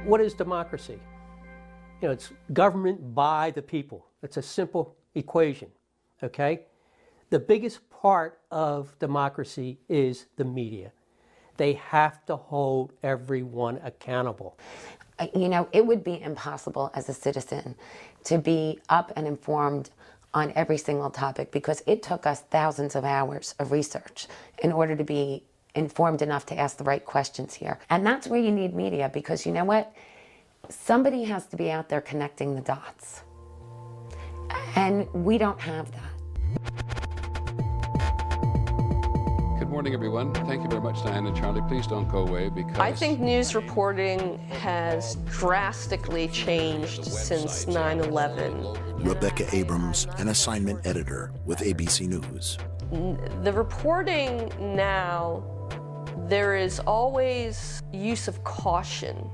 What is democracy? You know, it's government by the people. It's a simple equation, okay? The biggest part of democracy is the media. They have to hold everyone accountable. You know, it would be impossible as a citizen to be up and informed on every single topic, because it took us thousands of hours of research in order to be informed enough to ask the right questions here. And that's where you need media, because you know what? Somebody has to be out there connecting the dots. And we don't have that. Good morning, everyone. Thank you very much, Diane and Charlie. Please don't go away, because I think news reporting has drastically changed since 9/11. Rebecca Abrams, an assignment editor with ABC News. The reporting now, there is always use of caution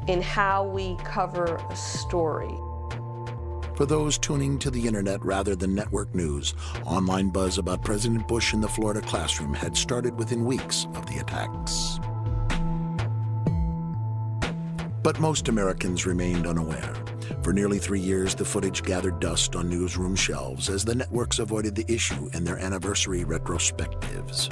in how we cover a story. For those tuning to the internet rather than network news, online buzz about President Bush in the Florida classroom had started within weeks of the attacks. But most Americans remained unaware. For nearly 3 years, the footage gathered dust on newsroom shelves as the networks avoided the issue in their anniversary retrospectives.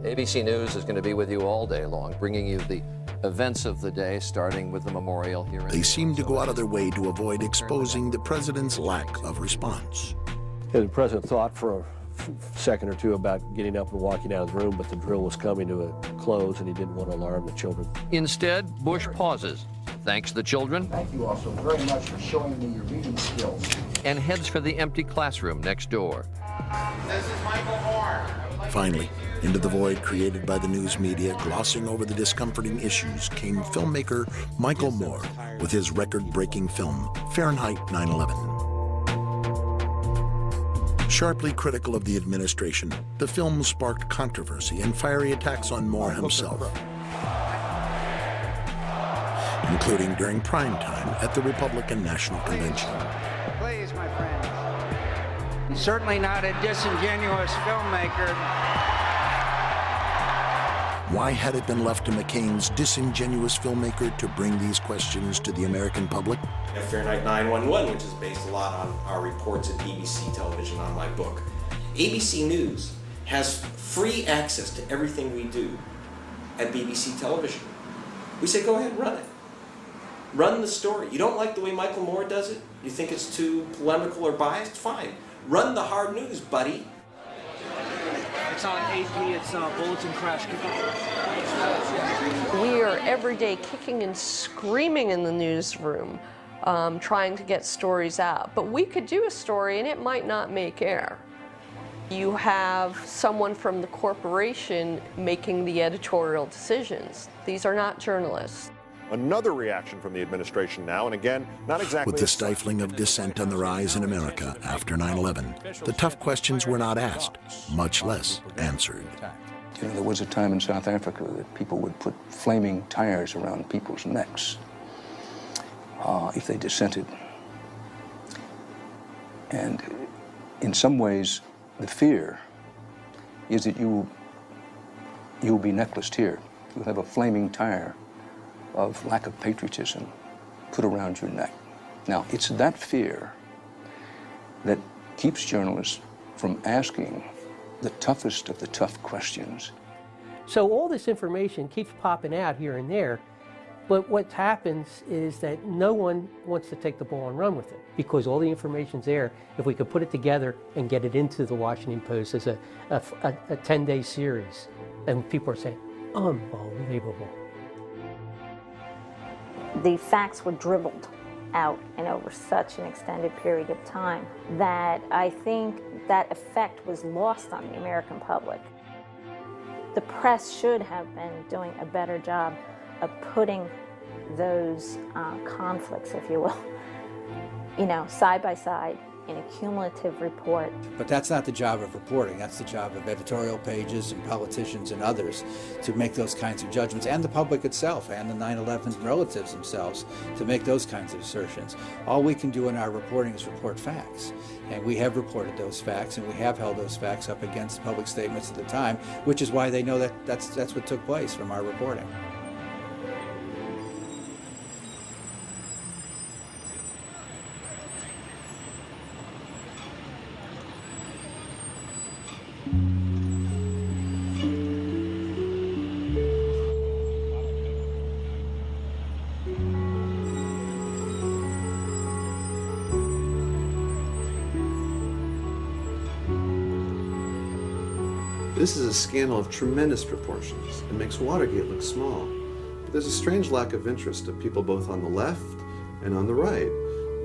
ABC News is going to be with you all day long, bringing you the events of the day, starting with the memorial here. They seemed to go out of their way to avoid exposing the president's lack of response. The president thought for a second or two about getting up and walking out of the room, but the drill was coming to a close and he didn't want to alarm the children. Instead, Bush pauses, thanks the children. Thank you also very much for showing me your reading skills. And heads for the empty classroom next door. This is Michael Moore. Finally, into the void created by the news media glossing over the discomforting issues came filmmaker Michael Moore with his record-breaking film, Fahrenheit 9/11. Sharply critical of the administration, the film sparked controversy and fiery attacks on Moore himself, including during prime time at the Republican National Convention. Please, my friends. He's certainly not a disingenuous filmmaker. Why had it been left to McCain's disingenuous filmmaker to bring these questions to the American public? Fahrenheit 9/11, which is based a lot on our reports at BBC Television on my book. ABC News has free access to everything we do at BBC Television. We say, go ahead, run it. Run the story. You don't like the way Michael Moore does it? You think it's too polemical or biased? Fine. Run the hard news, buddy. It's on AP, it's Bulletin Crash Kickoff. We are every day kicking and screaming in the newsroom, trying to get stories out. But we could do a story and it might not make air. You have someone from the corporation making the editorial decisions. These are not journalists. Another reaction from the administration now, and again, not exactly... With the stifling of dissent on the rise in America after 9/11, the tough questions were not asked, much less answered. You know, there was a time in South Africa that people would put flaming tires around people's necks if they dissented. And in some ways, the fear is that you'll be necklaced here. You'll have a flaming tire of lack of patriotism put around your neck. Now, it's that fear that keeps journalists from asking the toughest of the tough questions. So all this information keeps popping out here and there, but what happens is that no one wants to take the ball and run with it, because all the information's there. If we could put it together and get it into the Washington Post as a 10-day series, and people are saying, unbelievable. The facts were dribbled out and over such an extended period of time that I think that effect was lost on the American public. The press should have been doing a better job of putting those conflicts, if you will, side by side in a cumulative report. But that's not the job of reporting. That's the job of editorial pages and politicians and others to make those kinds of judgments, and the public itself and the 9/11 relatives themselves to make those kinds of assertions. All we can do in our reporting is report facts. And we have reported those facts, and we have held those facts up against public statements at the time, which is why they know that that's what took place from our reporting. This is a scandal of tremendous proportions. It makes Watergate look small. But there's a strange lack of interest of people both on the left and on the right.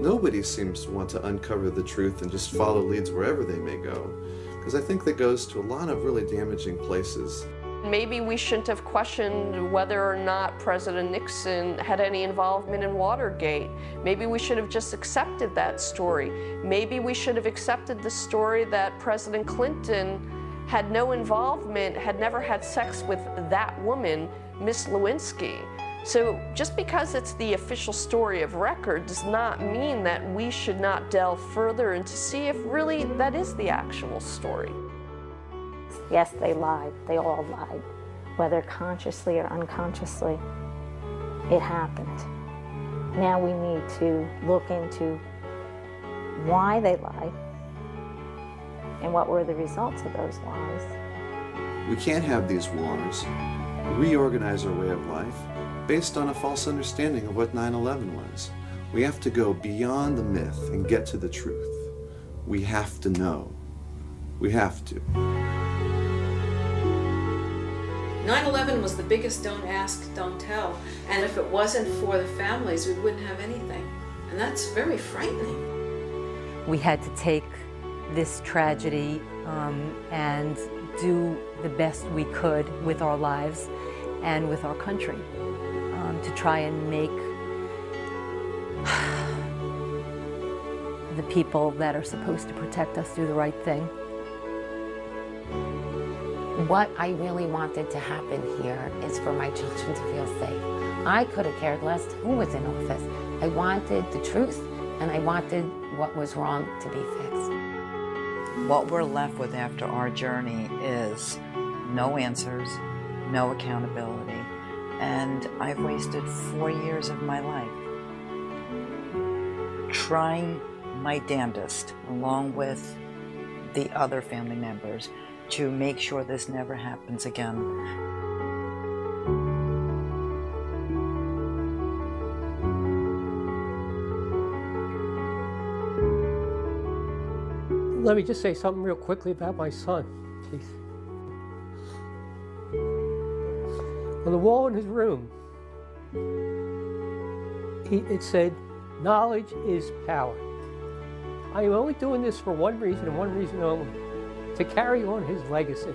Nobody seems to want to uncover the truth and just follow leads wherever they may go, because I think that goes to a lot of really damaging places. Maybe we shouldn't have questioned whether or not President Nixon had any involvement in Watergate. Maybe we should have just accepted that story. Maybe we should have accepted the story that President Clinton had no involvement, had never had sex with that woman, Miss Lewinsky. So just because it's the official story of record does not mean that we should not delve further and to see if really that is the actual story. Yes, they lied. They all lied. Whether consciously or unconsciously, it happened. Now we need to look into why they lied and what were the results of those lies. We can't have these wars, reorganize our way of life based on a false understanding of what 9/11 was. We have to go beyond the myth and get to the truth. We have to know. We have to. 9/11 was the biggest don't ask, don't tell. And if it wasn't for the families, we wouldn't have anything. And that's very frightening. We had to take this tragedy and do the best we could with our lives and with our country to try and make the people that are supposed to protect us do the right thing. What I really wanted to happen here is for my children to feel safe. I could have cared less who was in office. I wanted the truth, and I wanted what was wrong to be fixed. What we're left with after our journey is no answers, no accountability, and I've wasted 4 years of my life trying my damnedest, along with the other family members, to make sure this never happens again. Let me just say something real quickly about my son, please. On the wall in his room, it said, "Knowledge is power." I am only doing this for one reason and one reason only, to carry on his legacy.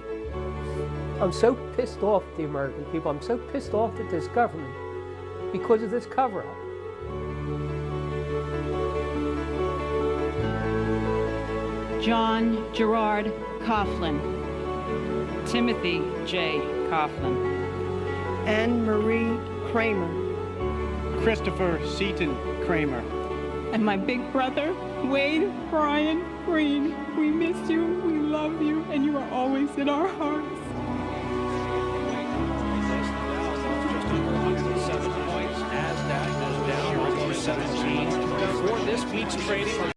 I'm so pissed off at the American people. I'm so pissed off at this government because of this cover-up. John Gerard Coughlin. Timothy J. Coughlin. Anne Marie Kramer. Christopher Seaton Kramer. And my big brother, Wade Brian Green. We miss you, we love you, and you are always in our hearts. Just under 107 points. NASDAQ is down 17 for this week's trading.